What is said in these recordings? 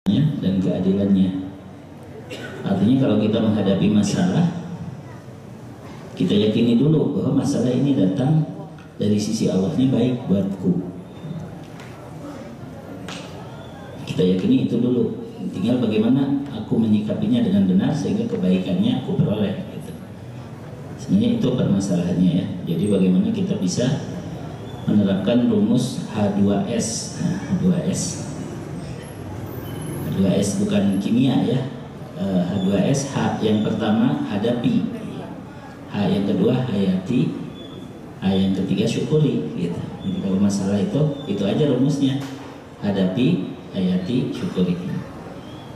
dan keadilannya. Artinya kalau kita menghadapi masalah, kita yakini dulu bahwa masalah ini datang dari sisi Allah, ini baik buatku. Kita yakini itu dulu. Tinggal bagaimana aku menyikapinya dengan benar sehingga kebaikannya aku peroleh. Gitu. Sebenarnya itu permasalahannya ya. Jadi bagaimana kita bisa menerapkan rumus H2S. H2S. H2S bukan kimia ya. H2S, H yang pertama hadapi, H yang kedua hayati, H yang ketiga syukuri gitu. Jadi kalau masalah itu aja rumusnya. Hadapi, hayati, syukuri.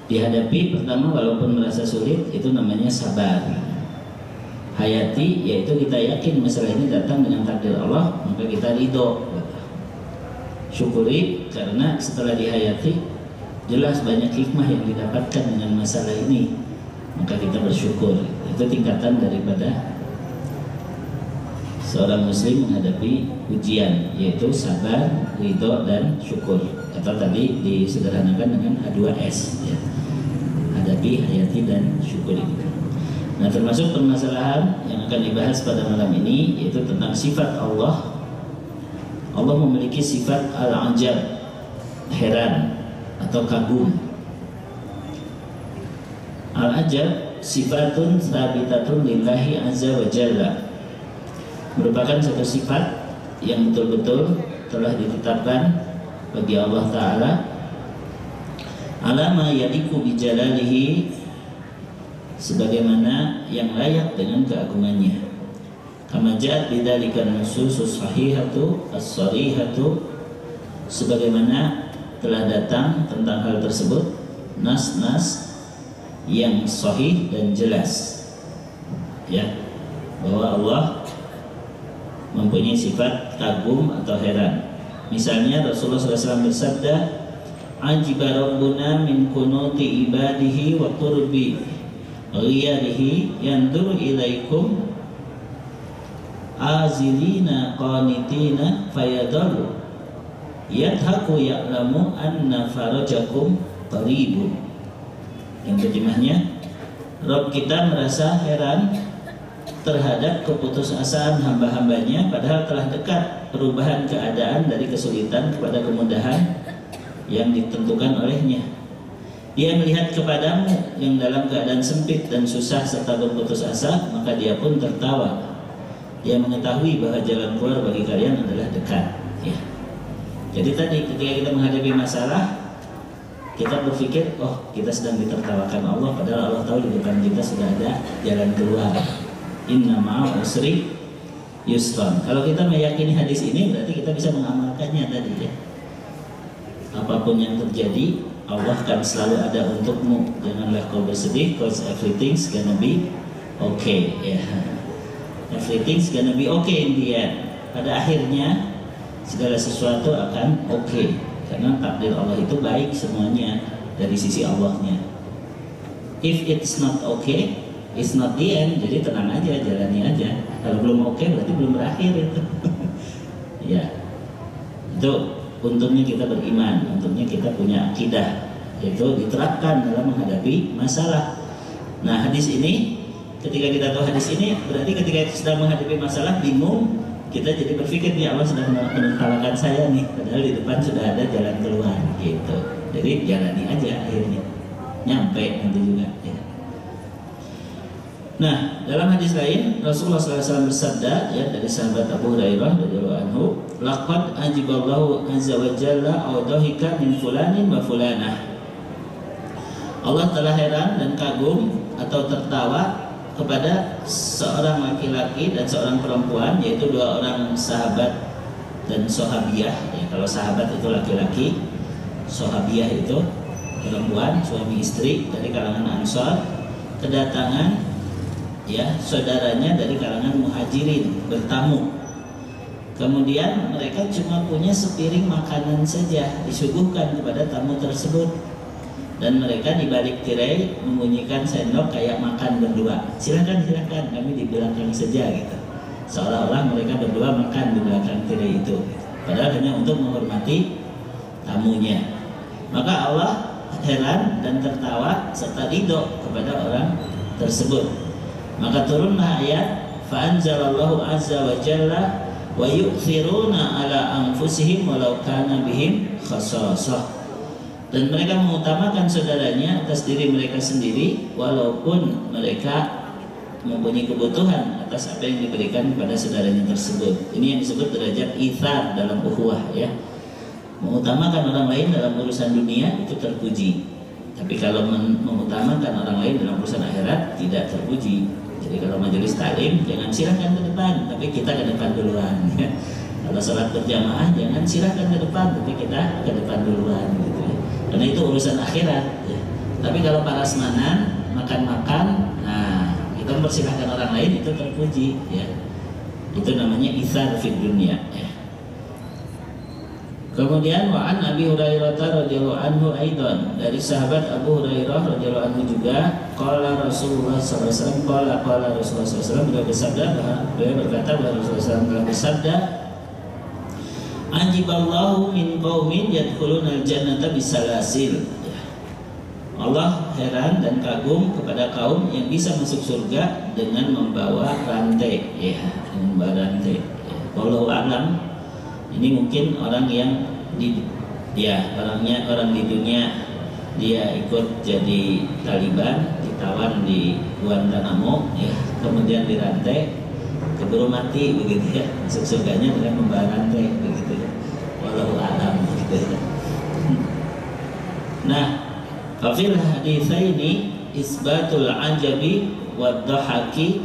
Dihadapi pertama walaupun merasa sulit itu namanya sabar. Hayati yaitu kita yakin masalah ini datang dengan takdir Allah, maka kita ridho. Syukuri karena setelah dihayati jelas banyak hikmah yang didapatkan dengan masalah ini, maka kita bersyukur. Itu tingkatan daripada seorang muslim menghadapi ujian, yaitu sabar, ridho, dan syukur. Atau tadi disederhanakan dengan H2S ya. Hadapi, hayati, dan syukuri. Nah, termasuk permasalahan yang akan dibahas pada malam ini yaitu tentang sifat Allah. Allah memiliki sifat al-ajab, heran atau kagum. Al-ajab sifatun thabitatun lillahi azza wa jalla, merupakan satu sifat yang betul-betul telah ditetapkan bagi Allah Ta'ala, alama yadiku bijalalihi, sebagaimana yang layak dengan keagungannya. Kama ja'at bidzalika nususus sahihatu as-sarihatu, sebagaimana telah datang tentang hal tersebut nas-nas yang sahih dan jelas ya, bahwa Allah mempunyai sifat kagum atau heran. Misalnya Rasulullah SAW bersabda, ajiba rabbuna min kunuti ibadihi wa qurbi ghiyarihi yanzuru ilaikum azilina qanitina fayadallu yadhaku ya'lamu anna farajakum qaribun. Yang terjemahnya, Rabb kita merasa heran terhadap keputusasaan hamba-hambanya, padahal telah dekat perubahan keadaan dari kesulitan kepada kemudahan yang ditentukan olehnya. Dia melihat kepadamu yang dalam keadaan sempit dan susah serta berputus asa, maka dia pun tertawa. Dia mengetahui bahwa jalan keluar bagi kalian adalah dekat ya. Jadi tadi ketika kita menghadapi masalah, kita berpikir, oh kita sedang ditertawakan Allah, padahal Allah tahu di depan kita sudah ada jalan keluar. Inna ma'al usri yusran. Kalau kita meyakini hadis ini, berarti kita bisa mengamalkannya tadi ya. Apapun yang terjadi, Allah akan selalu ada untukmu. Janganlah kau bersedih, cause everything's gonna be okay ya. Everything's gonna be okay in the end. Pada akhirnya segala sesuatu akan oke, karena takdir Allah itu baik semuanya dari sisi Allahnya. If it's not okay, it's not the end. Jadi tenang aja, jalani aja. Kalau belum oke berarti belum berakhir itu. Ya, itu untungnya kita beriman, untungnya kita punya akidah, yaitu diterapkan dalam menghadapi masalah. Nah, hadis ini, ketika kita tahu hadis ini, berarti ketika sedang menghadapi masalah bingung, kita jadi berpikir nih Allah sedang menertawakan saya nih, padahal di depan sudah ada jalan keluar gitu. Jadi jalani aja, akhirnya nyampe nanti juga ya. Nah, dalam hadis lain Rasulullah SAW bersabda ya, dari sahabat Abu Hurairah radhiyallahu anhu, laqad ajiballahu azza wa jalla awdahika min fulanin wa fulanah. Allah telah heran dan kagum atau tertawa kepada seorang laki-laki dan seorang perempuan, yaitu dua orang sahabat dan sahabiah ya. Kalau sahabat itu laki-laki, sahabiah itu perempuan, suami istri dari kalangan Ansar, kedatangan ya saudaranya dari kalangan Muhajirin bertamu. Kemudian mereka cuma punya sepiring makanan saja disuguhkan kepada tamu tersebut, dan mereka di balik tirai membunyikan sendok kayak makan berdua. Silakan, kami di belakang saja gitu. Seolah-olah mereka berdua makan di belakang tirai itu, padahal hanya untuk menghormati tamunya. Maka Allah heran dan tertawa serta ridho kepada orang tersebut. Maka turunlah ayat fa anzalallahu azza wa jalla wa yu'thiruna ala anfusihim walau kana bihim khasasah. Dan mereka mengutamakan saudaranya atas diri mereka sendiri walaupun mereka mempunyai kebutuhan atas apa yang diberikan kepada saudaranya tersebut. Ini yang disebut derajat itsar dalam ukhuwah, ya. Mengutamakan orang lain dalam urusan dunia itu terpuji. Tapi kalau mengutamakan orang lain dalam urusan akhirat tidak terpuji. Jadi kalau majelis taklim jangan silahkan ke depan, tapi kita ke depan duluan. Ya. Kalau sholat berjamaah jangan silahkan ke depan, tapi kita ke depan duluan. Gitu ya. Karena itu urusan akhirat. Ya. Tapi kalau prasmanan makan-makan, nah kita mempersilahkan orang lain itu terpuji. Ya. Itu namanya itsar fid dunya. Ya. Kemudian wa'an Abi Hurairah radhiyallahu anhu aidan, dari sahabat Abu Hurairah radhiyallahu anhu juga, qala Rasulullah sallallahu alaihi wasallam, qala Rasulullah sallallahu alaihi wasallam, beliau berkata bahwa Rasulullah SAW telah bersabda, ajiballahu min qaumin yadkhuluna al-jannata bisalasil. Allah heran dan kagum kepada kaum yang bisa masuk surga dengan membawa rantai, ya, dengan membawa rantai. Wallahu a'lam. Ini mungkin orang yang orang di dunia dia ikut jadi Taliban, ditawan di Guantanamo, ya, kemudian dirantai, keburu mati begitu ya, masuk surganya dengan membawa rantai begitu ya. Wallahu a'lam gitu ya. Nah, fil haditsaini isbatul ajabi wad dhahaki.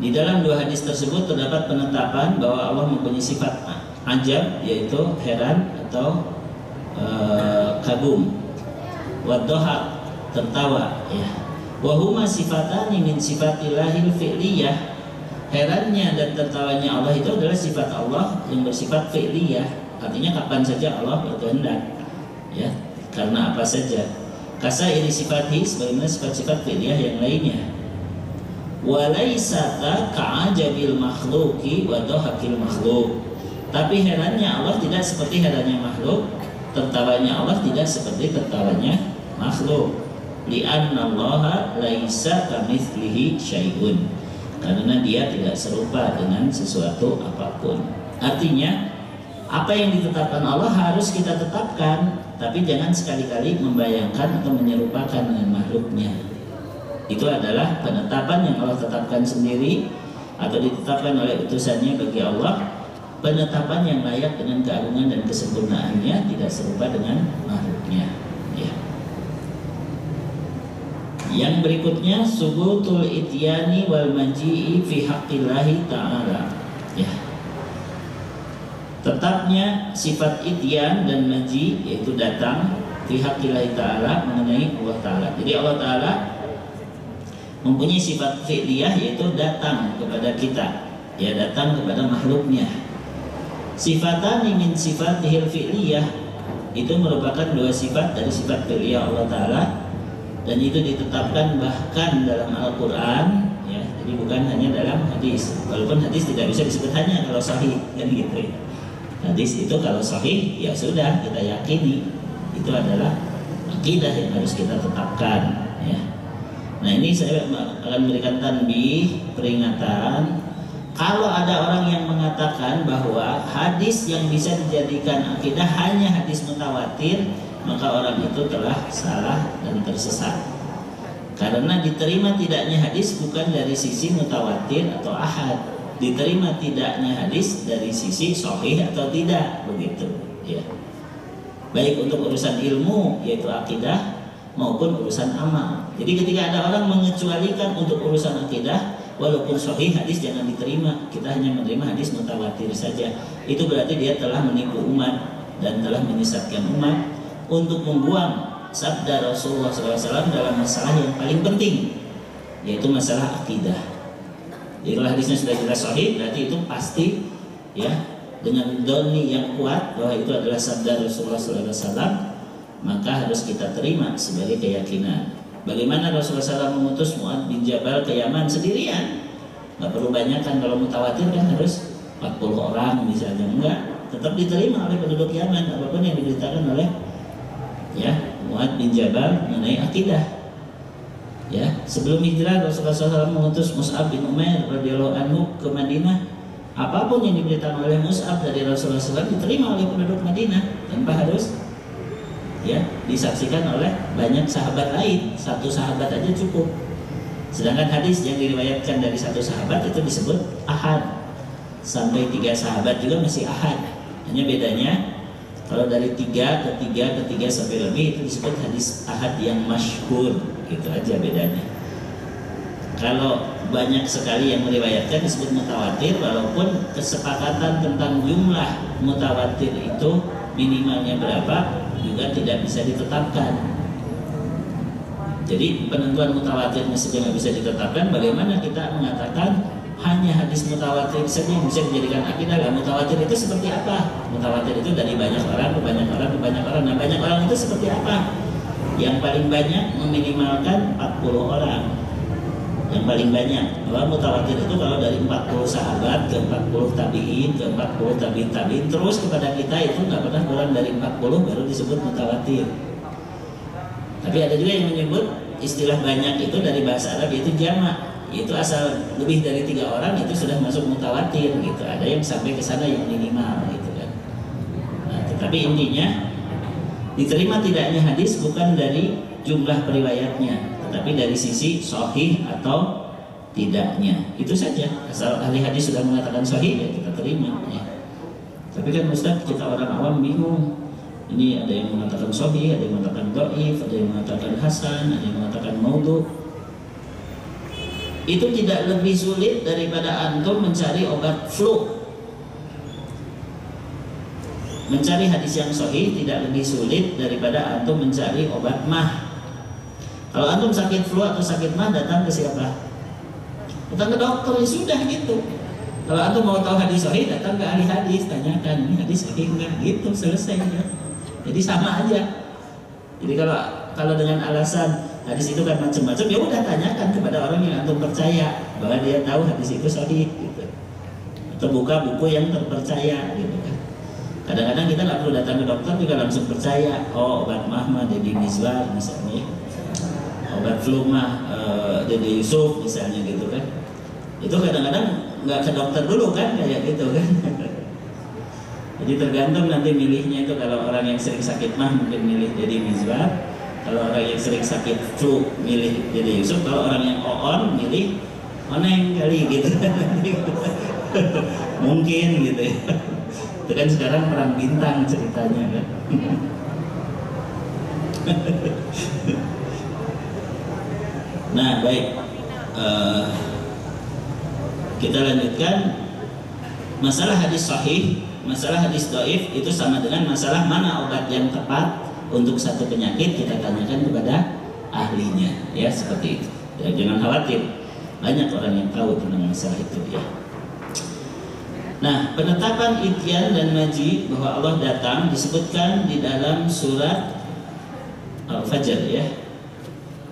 Di dalam dua hadis tersebut terdapat penetapan bahwa Allah mempunyai sifat ajab, yaitu heran atau kagum, wadhahak, tertawa, ya. Wahuma sifatani min sifatillahil fi'liyah. Herannya dan tertawanya Allah itu adalah sifat Allah yang bersifat fi'liyah, artinya kapan saja Allah berkehendak, ya, karena apa saja. Kasairi sifati, sebagaimana sifat-sifat fi'liyah yang lainnya. Walaisata ka'ajabil makhluki wa dhahakil makhluk. Tapi herannya Allah tidak seperti herannya makhluk, tertawanya Allah tidak seperti tertawanya makhluk. Li'annallaha laisa kamitslihi syai'un. Karena dia tidak serupa dengan sesuatu apapun. Artinya apa yang ditetapkan Allah harus kita tetapkan, tapi jangan sekali-kali membayangkan atau menyerupakan dengan makhluknya. Itu adalah penetapan yang Allah tetapkan sendiri atau ditetapkan oleh utusannya bagi Allah, penetapan yang layak dengan keagungan dan kesempurnaannya, tidak serupa dengan makhluknya, ya. Yang berikutnya subutul ityani wal maji'i fi haqqillahi ta'ala, ya. Tetapnya sifat ityan dan maji, yaitu datang, fi haqqillahi ta'ala, mengenai Allah Ta'ala. Jadi Allah Ta'ala mempunyai sifat fi'liyah, yaitu datang kepada kita, ya, datang kepada makhluknya. Sifatani min sifatihil fi'liyah, itu merupakan dua sifat dari sifat fi'liyah Allah Ta'ala, dan itu ditetapkan bahkan dalam Al-Quran, ya. Jadi bukan hanya dalam hadis, walaupun hadis tidak bisa disebut hanya kalau sahih, kan gitu ya. Hadis itu kalau sahih, ya sudah, kita yakini itu adalah akidah yang harus kita tetapkan, ya. Nah, ini saya akan memberikan tanbih, peringatan. Kalau ada orang yang mengatakan bahwa hadis yang bisa dijadikan akidah hanya hadis mutawatir, maka orang itu telah salah dan tersesat. Karena diterima tidaknya hadis bukan dari sisi mutawatir atau ahad, diterima tidaknya hadis dari sisi sahih atau tidak, begitu, ya. Baik untuk urusan ilmu, yaitu akidah, maupun urusan amal. Jadi ketika ada orang mengecualikan untuk urusan akidah, walaupun sahih hadis jangan diterima, kita hanya menerima hadis mutawatir saja, itu berarti dia telah menipu umat dan telah menyesatkan umat untuk membuang sabda Rasulullah SAW dalam masalah yang paling penting, yaitu masalah akidah. Jadi kalau hadisnya sudah jelas sahih, berarti itu pasti, ya, dengan doni yang kuat bahwa itu adalah sabda Rasulullah SAW, maka harus kita terima sebagai keyakinan. Bagaimana Rasulullah SAW mengutus Mu'adz bin Jabal ke Yaman sendirian? Nggak perlu banyak kan, kalau mutawatir kan harus 40 orang misalnya. Enggak, tetap diterima oleh penduduk Yaman apapun yang diberitakan oleh, ya, Mu'adz bin Jabal mengenai akidah. Ya, sebelum hijrah Rasulullah SAW mengutus Mus'ab bin Umair radhiyallahu anhu ke Madinah. Apapun yang diberitakan oleh Mus'ab dari Rasulullah SAW diterima oleh penduduk Madinah tanpa harus disaksikan oleh banyak sahabat lain. Satu sahabat aja cukup. Sedangkan hadis yang diriwayatkan dari satu sahabat itu disebut ahad. Sampai 3 sahabat juga masih ahad. Hanya bedanya kalau dari 3 ke 3 sampai lebih itu disebut hadis ahad yang masyhur. Itu aja bedanya. Kalau banyak sekali yang meriwayatkan disebut mutawatir, walaupun kesepakatan tentang jumlah mutawatir itu minimalnya berapa juga tidak bisa ditetapkan. Jadi penentuan mutawatirnya saja nggak bisa ditetapkan, bagaimana kita mengatakan hanya hadis mutawatir saja yang bisa dijadikan akidah? Lah, mutawatir itu seperti apa? Mutawatir itu dari banyak orang ke banyak orang ke banyak orang. Nah, banyak orang itu seperti apa? Yang paling banyak meminimalkan 40 orang. Yang paling banyak. Bahwa mutawatir itu kalau dari 40 sahabat ke 40 tabi'in ke 40 tabi'in terus kepada kita itu nggak pernah kurang dari 40 baru disebut mutawatir. Tapi ada juga yang menyebut istilah banyak itu dari bahasa Arab yaitu jamak, yaitu asal lebih dari 3 orang itu sudah masuk mutawatir gitu. Ada yang sampai ke sana yang minimal gitu kan. Nah, tetapi intinya diterima tidaknya hadis bukan dari jumlah periwayatnya, tetapi dari sisi sahih atau tidaknya. Itu saja. Asal ahli hadis sudah mengatakan sahih ya kita terima ya. Tapi kan Ustaz, kita orang awam bingung. Ini ada yang mengatakan sahih, ada yang mengatakan dhaif, ada yang mengatakan hasan, ada yang mengatakan maudhu. Itu tidak lebih sulit daripada antum mencari obat flu. Mencari hadis yang sahih tidak lebih sulit daripada antum mencari obat mah. Kalau antum sakit flu atau sakit mah, datang ke siapa? Datang ke dokter, ya sudah gitu. Kalau antum mau tahu hadis sahih, datang ke ahli hadis, tanyakan, ini hadis sahih enggak? Gitu, selesai ya. Jadi sama aja. Jadi kalau dengan alasan hadis itu kan macam-macam, ya udah tanyakan kepada orang yang antum percaya bahwa dia tahu hadis itu sahih gitu. Atau buka buku yang terpercaya gitu kan. Kadang-kadang kita nggak perlu datang ke dokter juga langsung percaya. Oh, obat mah Deddy Mizwar misalnya, obat flu mah Deddy Yusuf misalnya gitu kan. Itu kadang-kadang nggak ke dokter dulu kan kayak gitu kan. Jadi tergantung nanti milihnya itu. Kalau orang yang sering sakit mah mungkin milih Deddy Mizwar. Kalau orang yang sering sakit flu milih Deddy Yusuf. Kalau orang yang on milih Oneng kali gitu. Mungkin gitu ya. Itu kan sekarang perang bintang ceritanya kan. Nah baik, kita lanjutkan. Masalah hadis sahih, masalah hadis dhaif itu sama dengan masalah mana obat yang tepat untuk satu penyakit, kita tanyakan kepada ahlinya ya, seperti itu ya. Jangan khawatir, banyak orang yang tahu tentang masalah itu ya. Nah, penetapan ityan dan maji bahwa Allah datang disebutkan di dalam surat Al-Fajr ya.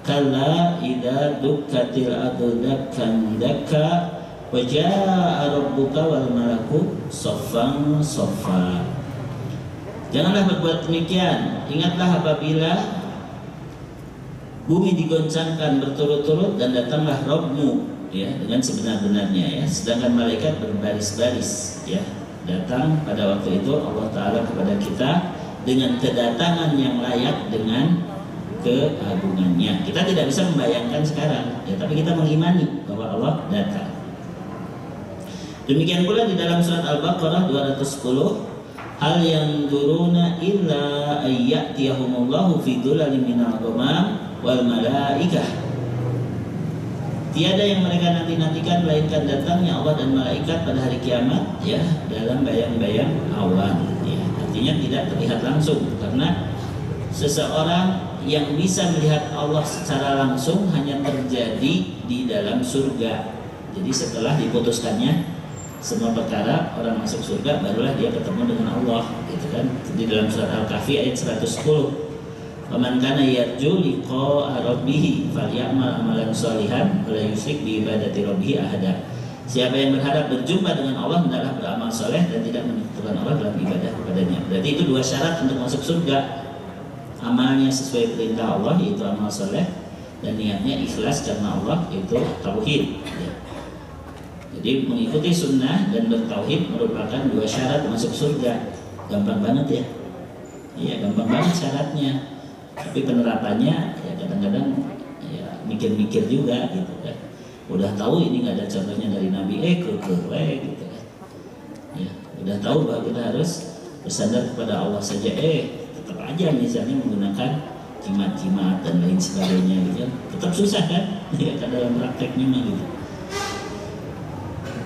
Kalla idza dukkatil ardu dakkan dakka wa jaa rabbuka wal malaku saffan saffa. Janganlah berbuat demikian. Ingatlah apabila bumi digoncangkan berturut-turut dan datanglah Rabbmu ya dengan sebenar-benarnya ya. Sedangkan malaikat berbaris-baris ya. Datang pada waktu itu Allah Ta'ala kepada kita dengan kedatangan yang layak dengan keagungannya. Kita tidak bisa membayangkan sekarang ya, tapi kita mengimani bahwa Allah datang. Demikian pula di dalam surat Al-Baqarah 210, hal yang duruna illa ayyatiyahumullahu fi dhulalin minal ghamam wal malaikah. Tiada yang mereka nanti-nantikan melainkan datangnya Allah dan malaikat pada hari kiamat ya, dalam bayang-bayang awan ya. Artinya tidak terlihat langsung, karena seseorang yang bisa melihat Allah secara langsung hanya terjadi di dalam surga. Jadi setelah diputuskannya semua perkara, orang masuk surga, barulah dia ketemu dengan Allah gitu kan. Di dalam surat Al-Kahfi ayat 110, faman kana yarju liqa'a rabbih falyamal amalan shalihan wa la yusyrik bi ibadati rabbih ahada. Siapa yang berharap berjumpa dengan Allah hendaklah beramal soleh dan tidak menyekutukan Allah dalam ibadah kepadanya. Berarti itu 2 syarat untuk masuk surga. amalnya sesuai perintah Allah yaitu amal soleh, dan niatnya ikhlas karena Allah yaitu tauhid. Ya. Jadi mengikuti sunnah dan bertauhid merupakan 2 syarat masuk surga. Gampang banget ya. Iya, gampang banget syaratnya. Tapi penerapannya ya kadang-kadang ya mikir-mikir juga gitu kan. Udah tahu ini nggak ada contohnya dari Nabi, gitu kan. Ya, udah tahu bahwa kita harus bersandar kepada Allah saja, tetap aja misalnya menggunakan jimat-jimat dan lain sebagainya gitu kan. Tetap susah kan? Ya kan dalam prakteknya mah gitu.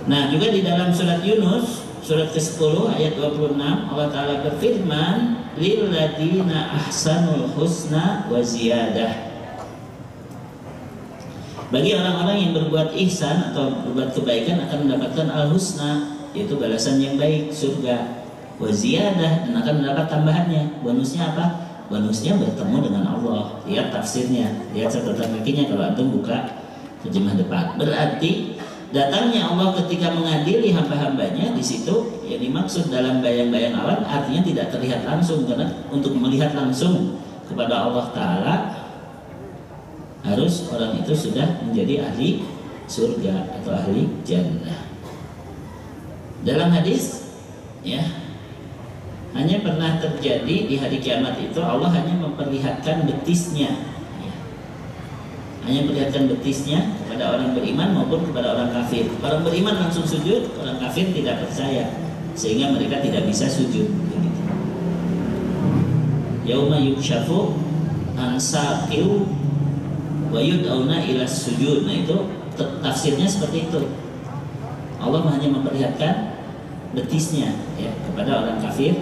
Nah, juga di dalam surat Yunus surat ke-10 ayat 26 Allah Ta'ala berfirman, lilladzina ahsanul husna wa ziyadah. Bagi orang-orang yang berbuat ihsan atau berbuat kebaikan akan mendapatkan al-husna, yaitu balasan yang baik, surga, wa ziyadah, dan akan mendapat tambahannya. Bonusnya apa? Bonusnya bertemu dengan Allah. Lihat tafsirnya, lihat catatan kakinya kalau antum buka terjemah depan. Berarti datangnya Allah ketika mengadili hamba-hambanya di situ yang dimaksud dalam bayang-bayang awan artinya tidak terlihat langsung, karena untuk melihat langsung kepada Allah Ta'ala harus orang itu sudah menjadi ahli surga atau ahli jannah. Dalam hadis ya, hanya pernah terjadi di hari kiamat itu Allah hanya memperlihatkan betisnya ya. Hanya memperlihatkan betisnya kepada orang beriman maupun kepada orang kafir. Orang beriman langsung sujud, orang kafir tidak percaya sehingga mereka tidak bisa sujud begitu. Yauma yukshafu an saqil wa yud'auna ila sujud. Nah itu tafsirnya seperti itu. Allah hanya memperlihatkan betisnya ya kepada orang kafir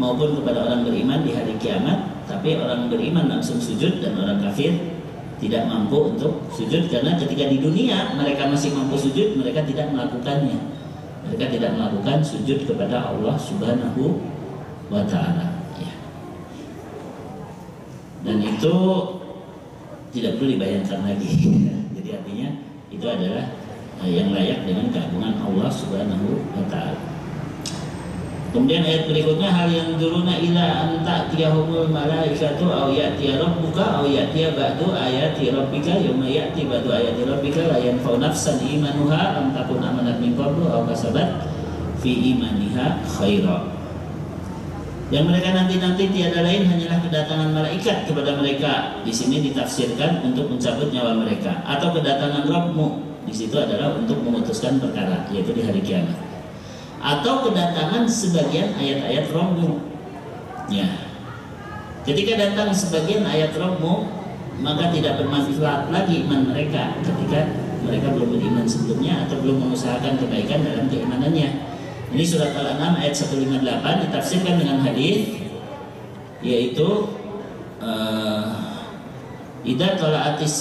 maupun kepada orang beriman di hari kiamat, tapi orang beriman langsung sujud dan orang kafir tidak mampu untuk sujud, karena ketika di dunia mereka masih mampu sujud, mereka tidak melakukannya. Mereka tidak melakukan sujud kepada Allah Subhanahu wa Ta'ala ya. Dan itu tidak perlu dibayangkan lagi. Jadi artinya itu adalah yang layak dengan keagungan Allah Subhanahu wa Ta'ala. Kemudian ayat berikutnya, hal yang duruna ila an ta'tiyahumul malaikatu aw ya'tiya rabbuka aw ya'tiya ba'du ayati rabbika yauma ya'ti ba'du ayati rabbika la yanfa'u nafsan imanuha lam takun amanat min qablu aw kasabat fi imaniha khaira. Yang mereka nanti-nanti tiada lain hanyalah kedatangan malaikat kepada mereka. Di sini ditafsirkan untuk mencabut nyawa mereka, atau kedatangan Rabbmu. Di situ adalah untuk memutuskan perkara, yaitu di hari kiamat. Atau kedatangan sebagian ayat-ayat Rabbmu. Ya. Ketika datang sebagian ayat Rabbmu, maka tidak bermanfaat lagi iman mereka ketika mereka belum beriman sebelumnya atau belum mengusahakan kebaikan dalam keimanannya. Ini surat Al-An'am ayat 158 ditafsirkan dengan hadis, yaitu idza tala'atis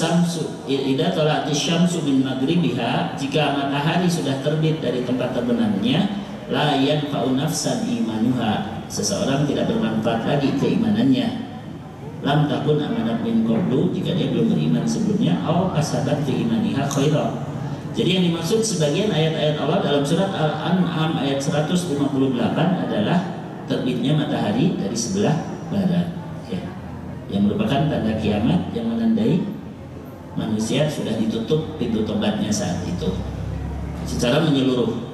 syamsu min maghribiha, jika matahari sudah terbit dari tempat terbenamnya, la yanfa'u nafsan imanuha, seseorang tidak bermanfaat lagi keimanannya. Lam takun amanat min qablu, jika dia belum beriman sebelumnya, aw kasabat fi imaniha khaira. Jadi yang dimaksud sebagian ayat-ayat Allah dalam surat Al-An'am ayat 158 adalah terbitnya matahari dari sebelah barat ya, yang merupakan tanda kiamat yang menandai manusia sudah ditutup pintu tobatnya saat itu secara menyeluruh.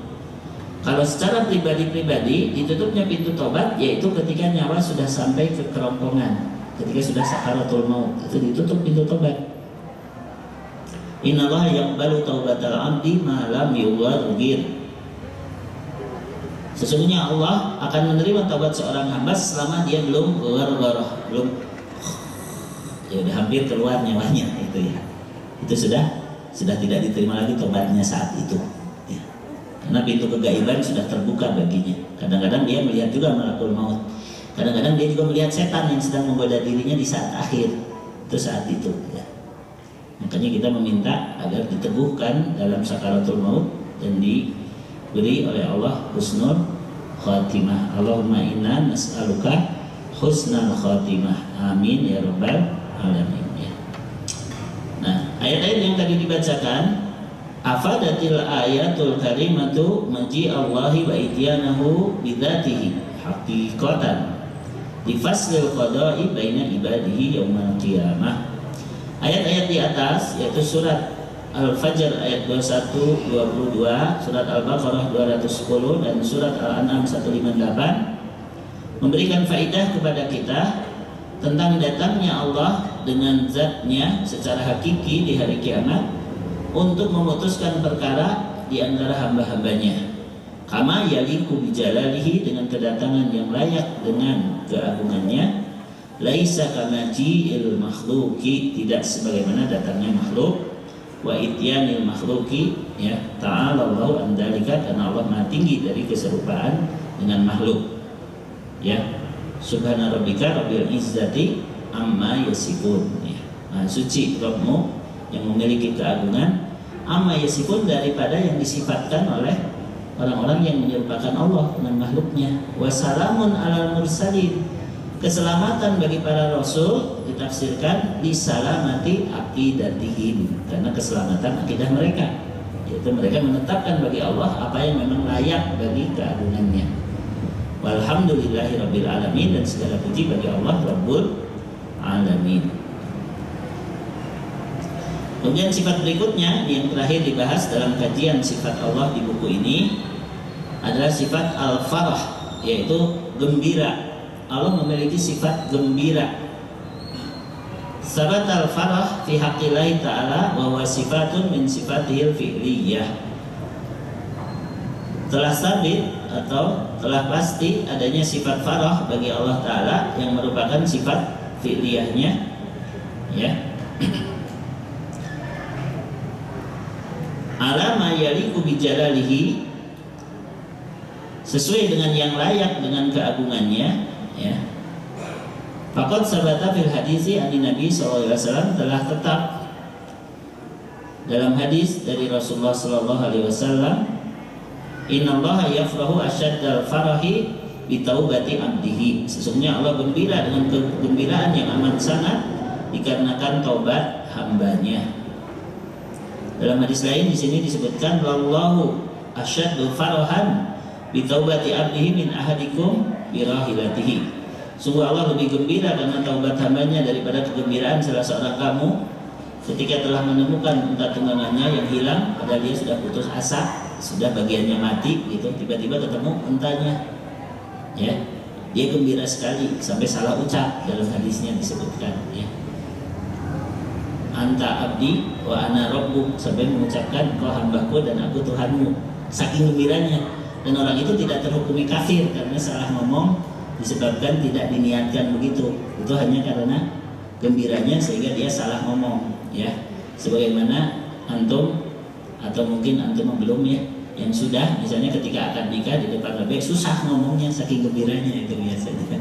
Kalau secara pribadi-pribadi ditutupnya pintu tobat yaitu ketika nyawa sudah sampai ke kerongkongan, ketika sudah sakaratul maut, itu ditutup pintu tobat. Innallaha yaqbalu taubatal 'abdi ma lam yughargir. Sesungguhnya Allah akan menerima taubat seorang hamba selama dia belum ghargharah, belum ya udah hampir keluar nyawanya itu ya. Itu sudah tidak diterima lagi taubatnya saat itu ya. Karena pintu kegaiban sudah terbuka baginya. Kadang-kadang dia melihat juga malakul maut. Kadang-kadang dia juga melihat setan yang sedang menggoda dirinya di saat akhir. Itu saat itu ya. Makanya kita meminta agar diteguhkan dalam sakaratul maut dan diberi oleh Allah husnul khatimah. Allahumma inna nas'aluka husnul khatimah. Amin ya rabbal alamin ya. Nah, ayat-ayat yang tadi dibacakan, afadatil ayatul karimatu maji Allahi wa ityanahu bidzatihi haqiqatan. li faslil qada'i baina ibadihi yaumal qiyamah. Ayat-ayat di atas yaitu surat Al-Fajr ayat 21, 22, surat Al-Baqarah 210 dan surat Al-An'am 158 memberikan faidah kepada kita tentang datangnya Allah dengan zatnya secara hakiki di hari kiamat untuk memutuskan perkara di antara hamba-hambanya. Kama yaliku bijalalihi, dengan kedatangan yang layak dengan keagungannya. Laisa kama ji'il makhluki, tidak sebagaimana datangnya makhluk. Wa ityanil makhluki, ya, ta'ala Allahu an dzalika, karena Allah Maha tinggi dari keserupaan dengan makhluk. Ya, subhana rabbika rabbil izzati amma yasifun, ya. Maha suci Rabbmu yang memiliki keagungan, amma yasifun, daripada yang disifatkan oleh orang-orang yang menyerupakan Allah dengan makhluknya. Wassalamun alal mursalin, keselamatan bagi para rasul ditafsirkan disalamati aqidatihim, karena keselamatan akidah mereka, yaitu mereka menetapkan bagi Allah apa yang memang layak bagi keagungannya. Walhamdulillahirabbil alamin, dan segala puji bagi Allah Rabbul alamin. Kemudian sifat berikutnya yang terakhir dibahas dalam kajian sifat Allah di buku ini adalah sifat al-farah, yaitu gembira. Allah memiliki sifat gembira. Sabat al-farah fi haqqillahi ta'ala wa huwa sifatun min sifatihil fi'liyah. Telah sabit atau telah pasti adanya sifat farah bagi Allah Ta'ala yang merupakan sifat fi'liyahnya, ya. Alama yaliku bijalalihi, sesuai dengan yang layak dengan keagungannya, ya. Faqad sabata fil hadisi an Nabi sallallahu alaihi wasallam, telah tetap dalam hadis dari Rasulullah sallallahu alaihi wasallam, innallaha yafrahu asyaddal farahi bi taubati abdihi, sesungguhnya Allah gembira dengan kegembiraan yang amat sangat dikarenakan taubat hambanya. Dalam hadis lain di sini disebutkan wallahu asyaddu farahan bi taubati abdihi min ahadikum bi rahilatihi. Sungguh Allah lebih gembira karena taubat hambanya daripada kegembiraan salah seorang kamu ketika telah menemukan unta tunggangannya yang hilang, padahal dia sudah putus asa, sudah bagiannya mati gitu, tiba-tiba ketemu untanya. Ya. Dia gembira sekali sampai salah ucap, dalam hadisnya disebutkan, ya. Anta abdi wa ana rabbuk, sampai mengucapkan kau hambaku dan aku Tuhanmu, saking gembiranya. Dan orang itu tidak terhukumi kafir karena salah ngomong disebabkan tidak diniatkan begitu, itu hanya karena gembiranya sehingga dia salah ngomong, ya. Sebagaimana antum atau mungkin antum belum, ya, yang sudah misalnya ketika akan nikah di depan lebih susah ngomongnya saking gembiranya, itu biasanya.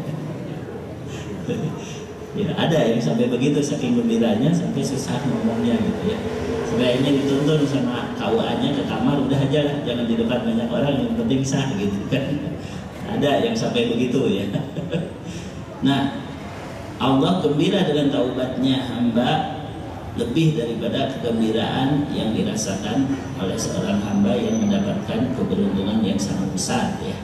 Ya, ada yang sampai begitu saking gembiranya sampai susah ngomongnya gitu, ya. Sebenarnya dituntun sama kawaannya ke kamar, udah aja lah, jangan di depan banyak orang, yang penting sah gitu kan. Ada yang sampai begitu, ya. Nah, Allah gembira dengan taubatnya hamba lebih daripada kegembiraan yang dirasakan oleh seorang hamba yang mendapatkan keberuntungan yang sangat besar, ya.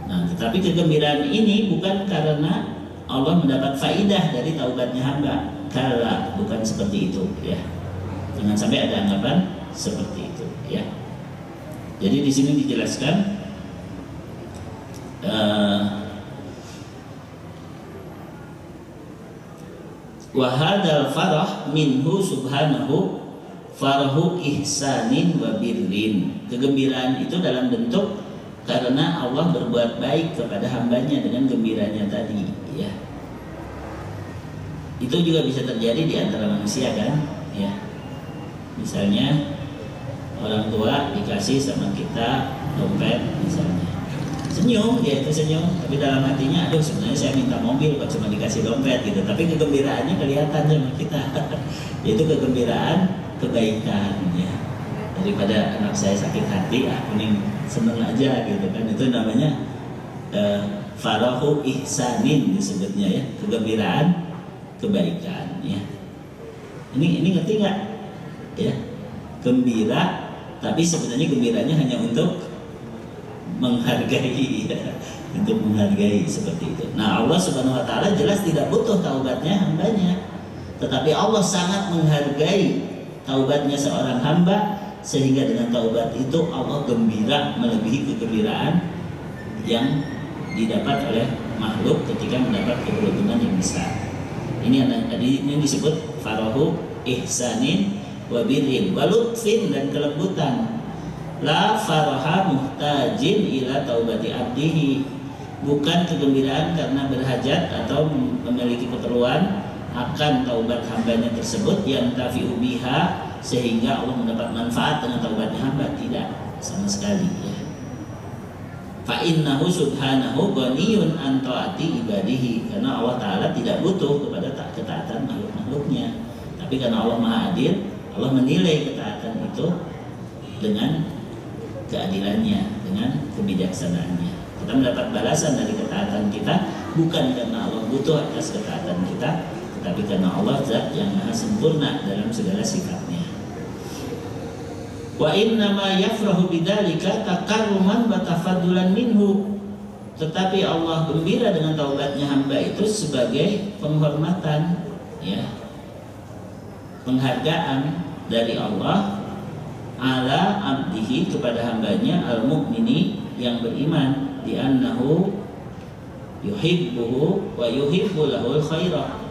Nah, tetapi kegembiraan ini bukan karena Allah mendapat faidah dari taubatnya hamba, kala bukan seperti itu, ya. Jangan sampai ada anggapan seperti itu, ya. Jadi di sini dijelaskan wa hadzal farah minhu subhanahu farahu ihsanin wa birrin. Kegembiraan itu dalam bentuk karena Allah berbuat baik kepada hambanya dengan gembiranya tadi, ya. Itu juga bisa terjadi di antara manusia kan, ya. Misalnya orang tua dikasih sama kita dompet misalnya, senyum, dia itu senyum, tapi dalam hatinya aduh sebenarnya saya minta mobil kok cuma dikasih dompet gitu, tapi kegembiraannya kelihatan sama kita. Itu kegembiraan kebaikan, ya. Daripada anak saya sakit hati, mending seneng aja gitu kan, itu namanya farahu ihsanin disebutnya, ya, kegembiraan kebaikan, ya. Ini ngerti nggak, ya? Gembira tapi sebenarnya gembiranya hanya untuk menghargai, ya. untuk menghargai seperti itu. Nah, Allah Subhanahu wa taala jelas tidak butuh taubatnya hambanya, tetapi Allah sangat menghargai taubatnya seorang hamba, sehingga dengan taubat itu Allah gembira melebihi kegembiraan yang didapat oleh makhluk ketika mendapat keberuntungan yang besar. Ini disebut farahu ihsanin wa birrin wa lutfin, dan kelembutan. La faraha muhtajin ila taubati abdihi, bukan kegembiraan karena berhajat atau memiliki keperluan akan taubat hambanya tersebut, yang tafi'u biha, sehingga Allah mendapat manfaat dengan taubatnya hamba. Tidak sama sekali ya. Fa innahu subhanahu ghaniyun an taati ibadihi, karena Allah Ta'ala tidak butuh kepada ketaatan makhluk-makhluknya. Tapi karena Allah Maha Adil, Allah menilai ketaatan itu dengan keadilannya, dengan kebijaksanaannya. Kita mendapat balasan dari ketaatan kita bukan karena Allah butuh atas ketaatan kita, tetapi karena Allah Zat yang maha sempurna dalam segala sifatnya. Wa innama yafrahu bidzalika takarruman wa tafaddulan minhu, tetapi Allah gembira dengan taubatnya hamba itu sebagai penghormatan ya, penghargaan dari Allah ala abdihi, kepada hambanya, al-mu'mini, yang beriman, di annahu yuhibbuhu wa yuhibbu lahul khaira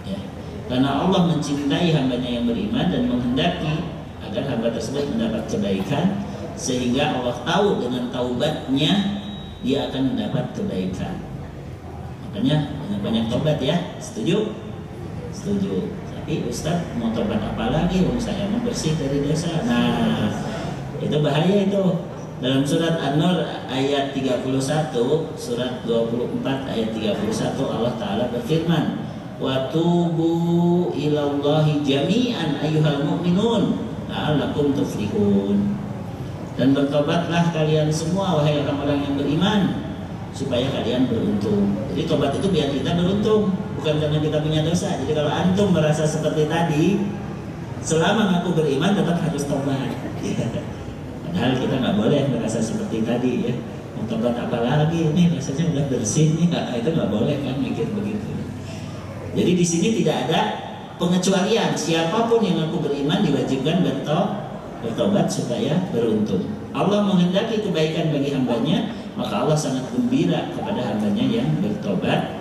ya. Karena Allah mencintai hambanya yang beriman dan menghendaki agar hamba tersebut mendapat kebaikan, sehingga Allah tahu dengan taubatnya dia akan mendapat kebaikan. Makanya banyak-banyak taubat ya. Setuju? Setuju. Tapi Ustaz, mau tobat apa lagi? Saya mau bersih dari dosa. Nah, itu bahaya itu. Dalam surat An-Nur ayat 31, surat 24 ayat 31, Allah Ta'ala berfirman, wa tubu ilallahi jami'an ayyuhal mu'minun la'allakum tuflihun. Dan bertobatlah kalian semua wahai orang-orang yang beriman, supaya kalian beruntung. Jadi tobat itu biar kita beruntung, bukan karena kita punya dosa. Jadi kalau antum merasa seperti tadi, selama ngaku beriman tetap harus tobat. Padahal kita nggak boleh merasa seperti tadi ya. Mau tobat apa lagi? Nih rasanya udah bersih nih, itu nggak boleh kan mikir begitu. Jadi di sini tidak ada pengecualian. Siapapun yang ngaku beriman diwajibkan bertobat supaya beruntung. Allah menghendaki kebaikan bagi hambanya, maka Allah sangat gembira kepada hambanya yang bertobat.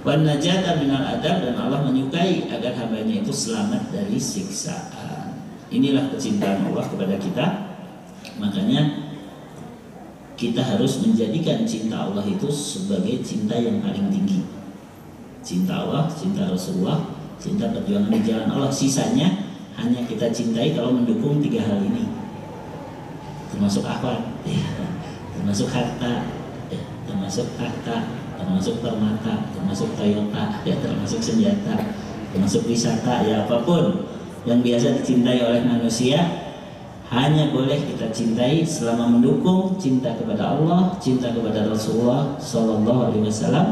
Wan najata minal adab, dan Allah menyukai agar hambanya itu selamat dari siksaan. Inilah kecintaan Allah kepada kita. Makanya kita harus menjadikan cinta Allah itu sebagai cinta yang paling tinggi. Cinta Allah, cinta Rasulullah, cinta perjuangan di jalan Allah. Sisanya hanya kita cintai kalau mendukung 3 hal ini, termasuk akhwat, termasuk harta, termasuk tahta, termasuk permata, termasuk Toyota, termasuk senjata, termasuk wisata, ya apapun yang biasa dicintai oleh manusia hanya boleh kita cintai selama mendukung cinta kepada Allah, cinta kepada Rasulullah Shallallahu Alaihi Wasallam,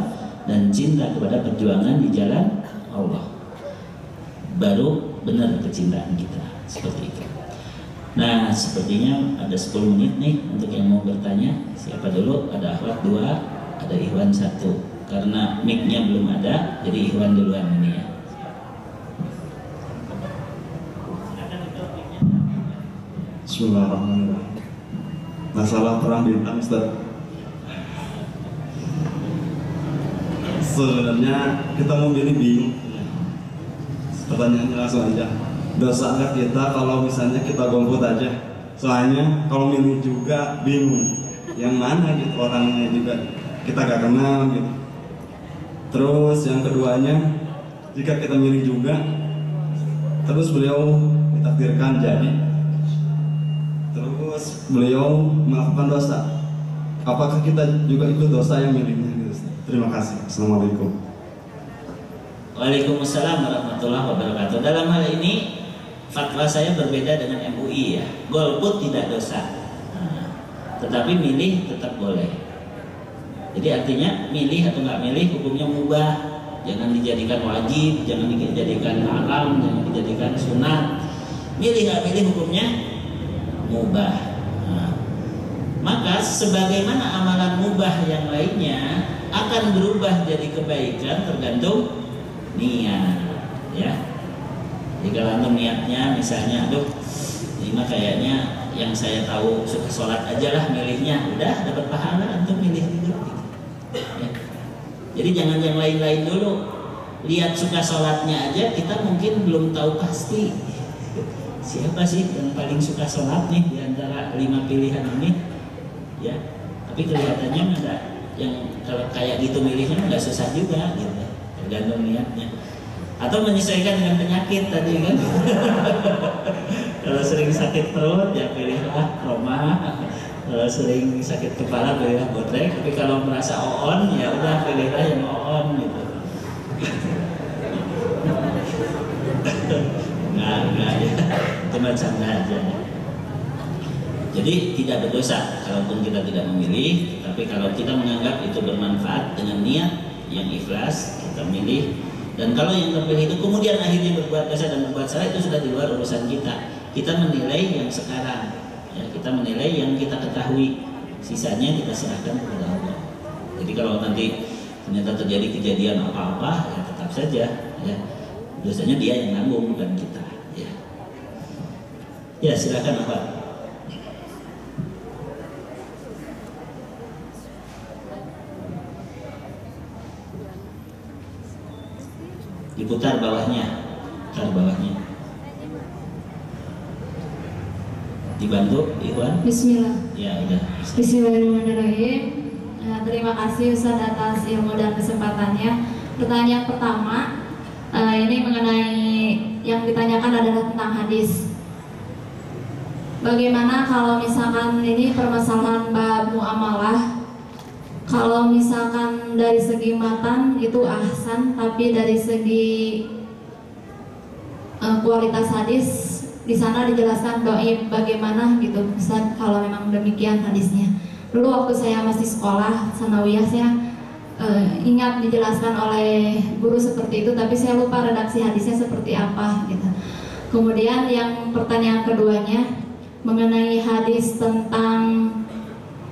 dan cinta kepada perjuangan di jalan Allah. Baru benar kecintaan kita seperti itu. Nah, sepertinya ada 10 menit nih untuk yang mau bertanya. Siapa dulu? Ada akhwat 2, ada Ikhwan 1. Karena mic-nya belum ada, jadi Ikhwan duluan ini ya. Bismillahirrahmanirrahim. Masalah perang bintang, Ustaz. Sebenarnya kita mau milih bingung. Pertanyaannya langsung aja. Dosa nggak kita kalau misalnya kita golput aja? Soalnya kalau milih juga bingung. Yang mana gitu orangnya juga kita gak kenal gitu. Terus yang keduanya, jika kita milih juga, terus beliau ditakdirkan jadi, terus beliau melakukan dosa, apakah kita juga ikut dosa yang milihnya gitu? Terima kasih. Assalamualaikum. Waalaikumsalam warahmatullahi wabarakatuh. Dalam hal ini fatwa saya berbeda dengan MUI ya. Golput tidak dosa, tetapi milih tetap boleh. Jadi artinya milih atau nggak milih hukumnya mubah. Jangan dijadikan wajib, jangan dijadikan haram, jangan dijadikan sunat. Milih nggak milih hukumnya mubah. Maka sebagaimana amalan mubah yang lainnya akan berubah jadi kebaikan tergantung niat, ya. Jika antum niatnya misalnya, aduh, ini mah kayaknya yang saya tahu suka sholat aja lah milihnya, udah dapat pahala antum milih juga. Ya. Jadi jangan yang lain-lain dulu. Lihat suka sholatnya aja kita mungkin belum tahu pasti siapa sih yang paling suka sholat nih di antara 5 pilihan ini, ya. Tapi kelihatannya nggak, yang kalau kayak gitu milihnya nggak susah juga gitu, tergantung niatnya. Atau menyesuaikan dengan penyakit tadi kan. Kalau sering sakit perut ya pilihlah Roma. Kalau sering sakit kepala pilihlah Botrek. Tapi kalau merasa on ya udah pilihlah yang on gitu. Enggak ya, cuma canda aja. Jadi tidak berdosa kalaupun kita tidak memilih, tapi kalau kita menganggap itu bermanfaat dengan niat yang ikhlas kita milih. Dan kalau yang terpilih itu kemudian akhirnya berbuat dosa dan berbuat salah, itu sudah di luar urusan kita. Kita menilai yang sekarang, ya, kita menilai yang kita ketahui, sisanya kita serahkan kepada Allah. Jadi kalau nanti ternyata terjadi kejadian apa-apa, ya tetap saja, ya, dosanya dia yang nanggung bukan kita. Ya silakan Pak. Diputar bawahnya, putar bawahnya. Dibantu, Iwan. Bismillah. Ya udah. Bismillahirrahmanirrahim. Terima kasih Ustaz atas ilmu dan kesempatannya. Pertanyaan pertama, ini mengenai yang ditanyakan adalah tentang hadis. Bagaimana kalau misalkan ini permasalahan bab muamalah, kalau misalkan dari segi matan itu ahsan, tapi dari segi kualitas hadis di sana dijelaskan dhaif, bagaimana gitu Ustaz kalau memang demikian hadisnya. Dulu waktu saya masih sekolah sanawiyah saya ingat dijelaskan oleh guru seperti itu, tapi saya lupa redaksi hadisnya seperti apa gitu. Kemudian yang pertanyaan keduanya mengenai hadis tentang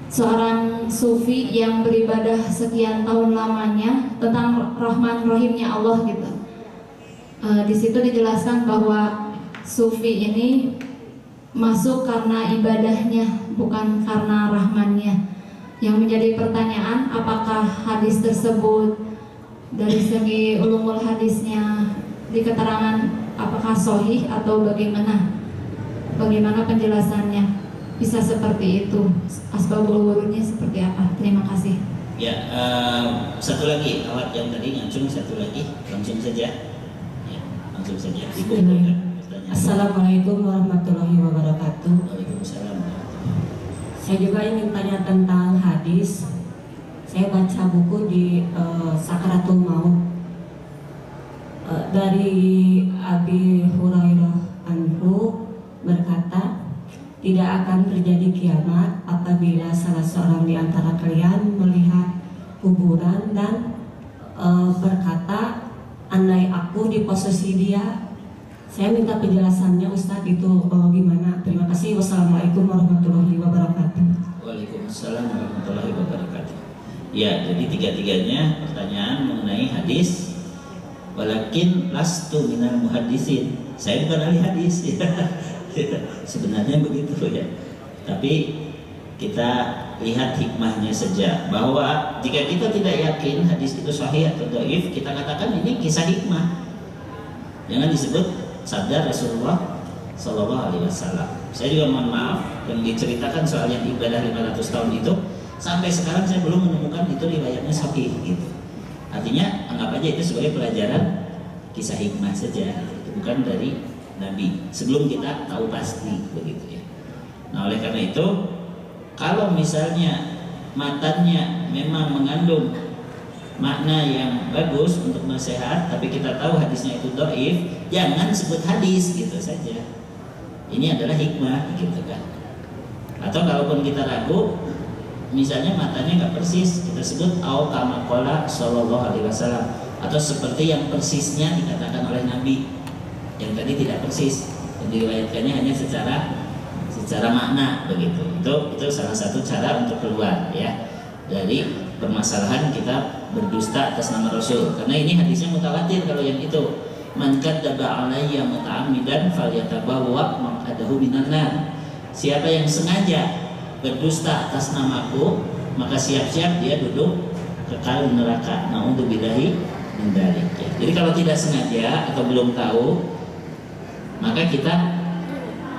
seorang sufi yang beribadah sekian tahun lamanya, tentang Rahman Rahimnya Allah gitu. Di situ dijelaskan bahwa sufi ini masuk karena ibadahnya, bukan karena rahmannya. Yang menjadi pertanyaan, apakah hadis tersebut dari segi ulumul hadisnya di keterangan apakah sahih atau bagaimana? Bagaimana penjelasannya? Bisa seperti itu? Asbabul wurudnya seperti apa? Terima kasih. Ya, satu lagi awat yang tadi ngancung, satu lagi langsung saja. Ya, langsung saja. Assalamualaikum warahmatullahi wabarakatuh. Waalaikumsalam. Saya juga ingin tanya tentang hadis. Saya baca buku di Sakaratul Maut dari Abi Hurairah anhu berkata, tidak akan terjadi kiamat apabila salah seorang di antara kalian melihat kuburan dan berkata, andai aku di posisi dia. Saya minta penjelasannya Ustadz, itu gimana? Terima kasih. Wassalamualaikum warahmatullahi wabarakatuh. Waalaikumsalam warahmatullahi wabarakatuh. Ya, jadi tiga-tiganya pertanyaan mengenai hadis. Walakin lastu minal muhaddisin. Saya bukan ahli hadis. Sebenarnya begitu ya. Tapi kita lihat hikmahnya saja, bahwa jika kita tidak yakin hadis itu sahih atau dhaif, kita katakan ini kisah hikmah. Jangan disebut sabda Rasulullah Sallallahu Alaihi Wasallam. Saya juga mohon maaf, yang diceritakan soal yang ibadah 500 tahun itu sampai sekarang saya belum menemukan itu riwayatnya sahih gitu. Artinya anggap aja itu sebagai pelajaran kisah hikmah saja, itu bukan dari Nabi, sebelum kita tahu pasti begitu ya. Nah oleh karena itu, kalau misalnya matannya memang mengandung makna yang bagus untuk nasihat, tapi kita tahu hadisnya itu dhaif, jangan sebut hadis gitu saja. Ini adalah hikmah gitu kan. Atau kalaupun kita ragu, misalnya matanya nggak persis, kita sebut au kama qala sallallahu alaihi wasallam, atau seperti yang persisnya dikatakan oleh Nabi. Yang tadi tidak persis, yang diriwayatkannya hanya secara secara makna begitu. Itu salah satu cara untuk keluar ya dari permasalahan kita berdusta atas nama Rasul. Karena ini hadisnya mutawatir kalau yang itu. Man kadzdzaba alayya muta'ammidan falyatabawwa maq'adahu minan nar. Siapa yang sengaja berdusta atas namaku, maka siap-siap dia duduk kekal di neraka. Na'udzubillahi min dzalik. Jadi kalau tidak sengaja atau belum tahu, maka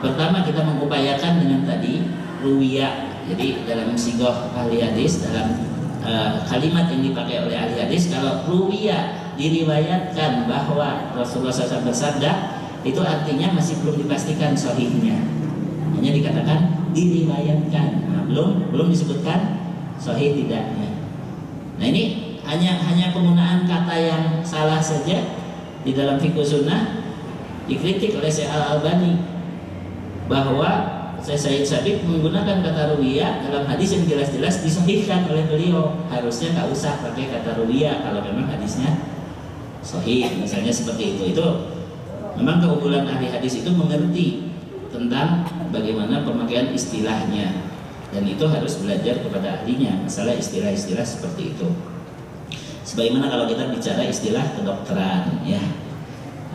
pertama kita mengupayakan dengan tadi ruwiya. Jadi dalam sighah ahli hadis, dalam kalimat yang dipakai oleh ahli hadis, kalau ruwiya diriwayatkan bahwa Rasulullah SAW bersabda, itu artinya masih belum dipastikan sahihnya. Hanya dikatakan diriwayatkan, nah, belum disebutkan sahih tidaknya. Nah ini hanya penggunaan kata yang salah saja di dalam fikih sunnah dikritik oleh Syekh Al-Albani bahwa Sayyid Sabiq menggunakan kata ruwiyah dalam hadis yang jelas-jelas disahihkan oleh beliau. Harusnya nggak usah pakai kata ruwiyah kalau memang hadisnya sahih, misalnya seperti itu. Itu memang keunggulan ahli hadis itu mengerti tentang bagaimana pemakaian istilahnya, dan itu harus belajar kepada ahlinya masalah istilah-istilah seperti itu. Sebagaimana kalau kita bicara istilah kedokteran ya,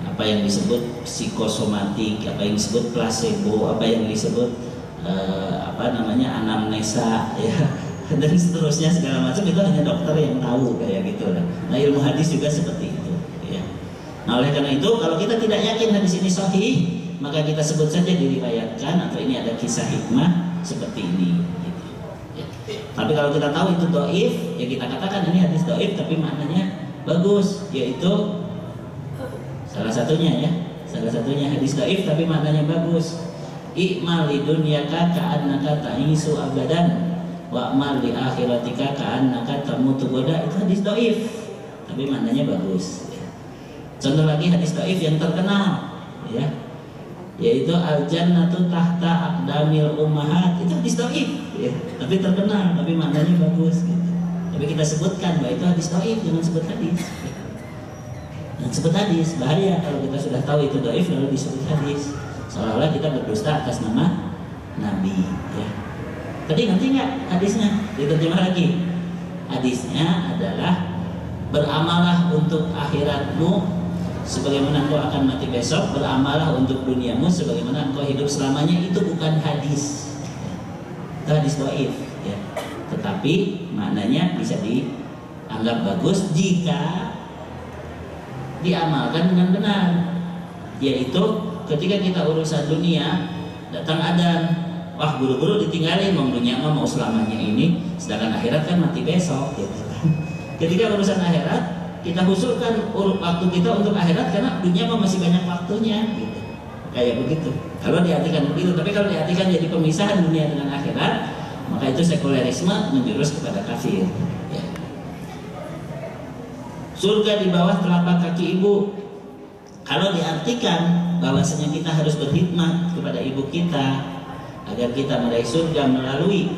apa yang disebut psikosomatik, apa yang disebut placebo, apa yang disebut anamnesa ya, dan seterusnya segala macam, itu hanya dokter yang tahu kayak gitu lah. Nah ilmu hadis juga seperti itu ya. Nah oleh karena itu kalau kita tidak yakin hadis ini sahih, maka kita sebut saja diriwayatkan atau ini ada kisah hikmah seperti ini gitu, ya. Tapi kalau kita tahu itu dhaif, ya kita katakan ini hadis dhaif tapi maknanya bagus, yaitu salah satunya hadis dhaif tapi maknanya bagus. I'mal lidunyaka ka'annaka ta'isu abadan wa'mal li akhiratika ka'annaka tamutu goda. Itu hadis dhaif tapi maknanya bagus ya. Contoh lagi hadis dhaif yang terkenal ya, yaitu al-jannatu tahta aqdamil ummahat. Itu hadis dhaif ya, tapi terkenal tapi maknanya bagus gitu. Tapi kita sebutkan bahwa itu hadis dhaif, jangan sebut hadis ya. Dan sebut hadis, bahaya kalau kita sudah tahu itu dhaif lalu disebut hadis, seolah-olah kita berdusta atas nama Nabi ya. Tadi ngerti nggak hadisnya? Diterjemah lagi. Hadisnya adalah beramalah untuk akhiratmu sebagaimana engkau akan mati besok, beramalah untuk duniamu sebagaimana engkau hidup selamanya. Itu bukan hadis ya. Itu hadis dhaif ya. Tetapi maknanya bisa dianggap bagus jika diamalkan dengan benar, yaitu ketika kita urusan dunia datang adzan, wah buru-buru ditinggalin, mau dunia mau selamanya ini, sedangkan akhirat kan mati besok gitu. Ketika urusan akhirat kita khususkan waktu kita untuk akhirat karena dunia masih banyak waktunya gitu. Kayak begitu kalau diartikan begitu. Tapi kalau diartikan jadi pemisahan dunia dengan akhirat, maka itu sekulerisme menjurus kepada kafir ya. Surga di bawah telapak kaki ibu, kalau diartikan bahwasanya kita harus berkhidmat kepada ibu kita agar kita meraih surga melalui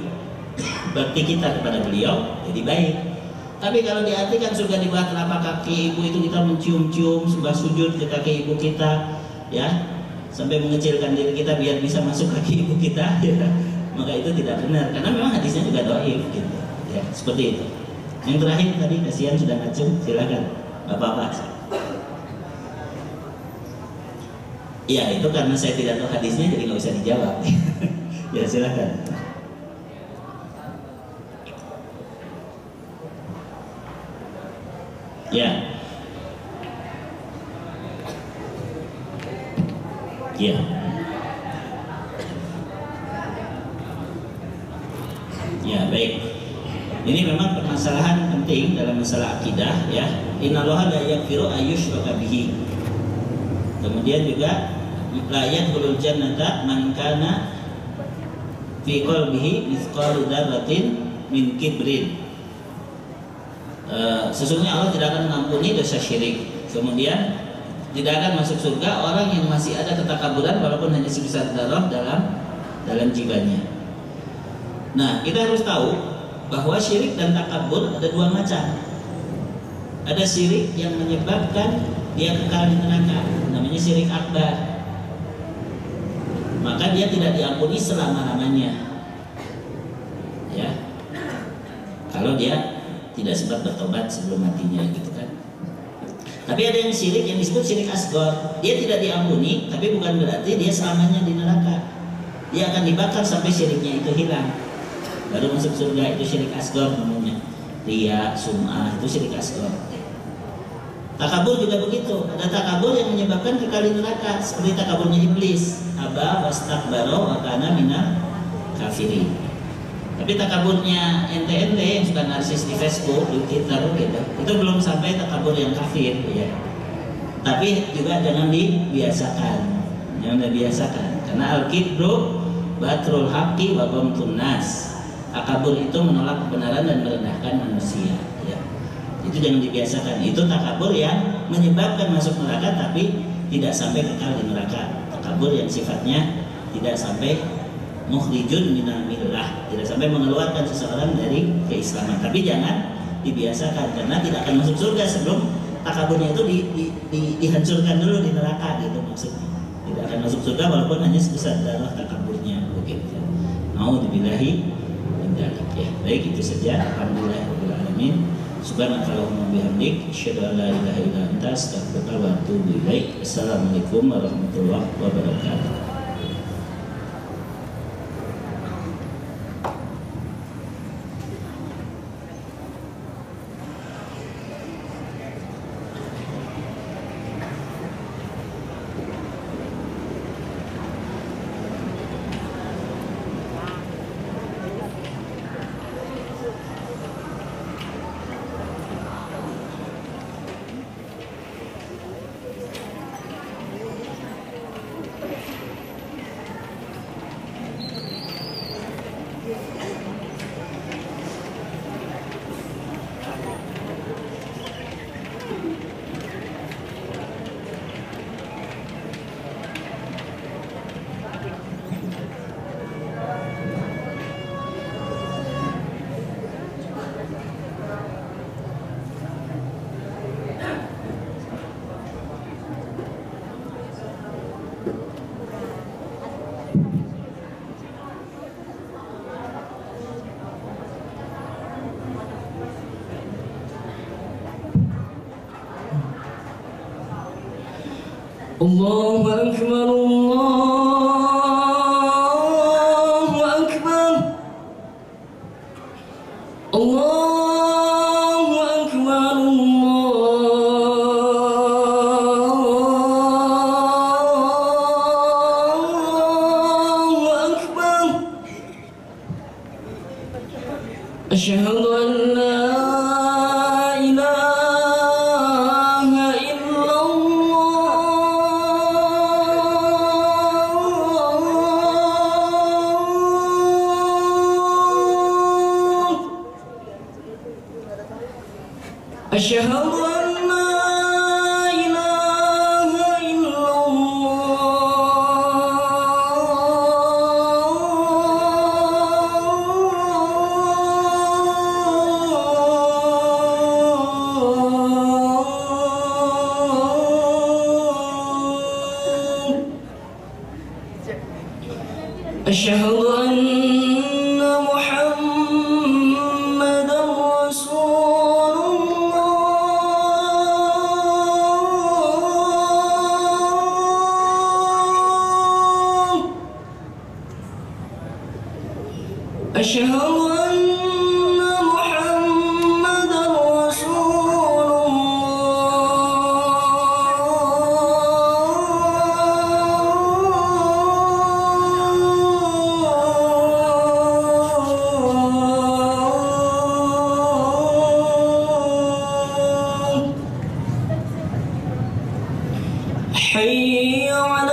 bakti kita kepada beliau, jadi baik. Tapi kalau diartikan surga di bawah telapak kaki ibu itu kita mencium-cium, sembah sujud ke kaki ibu kita ya, sampai mengecilkan diri kita biar bisa masuk kaki ibu kita ya, maka itu tidak benar karena memang hadisnya juga dhaif gitu ya, seperti itu. Yang terakhir tadi kasihan sudah ngacung, silakan Bapak-bapak. Iya itu karena saya tidak tahu hadisnya jadi nggak bisa dijawab. Ya silakan. Ya. Ya. Ya baik. Ini memang permasalahan penting dalam masalah akidah ya. Innallaha la yaghfiru ayyushraka bihi. Kemudian juga la yadkhulul jannata man kana fi qalbihi mithqalu dzarratin min kibrin. Sesungguhnya Allah tidak akan mengampuni dosa syirik. Kemudian tidak akan masuk surga orang yang masih ada ketakaburan walaupun hanya sebesar darah dalam jiwanya. Nah, kita harus tahu bahwa syirik dan takabur ada dua macam. Ada syirik yang menyebabkan dia kekal di neraka, namanya syirik akbar. maka dia tidak diampuni selama-lamanya. Ya, kalau dia tidak sempat bertobat sebelum matinya gitu kan. Tapi ada yang syirik yang disebut syirik asghar. Dia tidak diampuni, tapi bukan berarti dia selamanya di neraka. Dia akan dibakar sampai syiriknya itu hilang. Baru masuk surga. Itu syirik asghar namanya. Riya, sum'ah, itu syirik asghar. Takabur juga begitu. Ada takabur yang menyebabkan kekal di neraka, seperti takaburnya iblis. Aba wastakbara wa kana minal kafirin. Tapi takaburnya ente-ente yang suka narsis di Facebook, di Twitter gitu, itu belum sampai takabur yang kafir ya. Tapi juga jangan dibiasakan. Jangan dibiasakan. Karena al-kibru batrul haqqi wa ghamtun nas. Takabur itu menolak kebenaran dan merendahkan manusia ya. Itu jangan dibiasakan. Itu takabur yang menyebabkan masuk neraka tapi tidak sampai kekal di neraka. Takabur yang sifatnya tidak sampai mukhrijun minal millah, tidak sampai mengeluarkan seseorang dari keislaman. Tapi jangan dibiasakan karena tidak akan masuk surga sebelum takaburnya itu dihancurkan dulu di neraka gitu maksudnya. Tidak akan masuk surga walaupun hanya sebesar darah takaburnya begitu. Nauzubillahi min dzalik ya. Baik, itu saja. Alhamdulillahirabbil alamin. Subhanakallahumma bihamdik asyhadu an la ilaha illa anta astaghfiruka wa atubu ilaik. Assalamualaikum warahmatullahi wabarakatuh. Allahu Akbar, Allahu Akbar, Allahu Akbar, Allahu Akbar. Asyhadu an la أشهد أن لا إله إلا الله أشهد أن محمدا رسول الله أشهد أن محمدا رسول الله حي على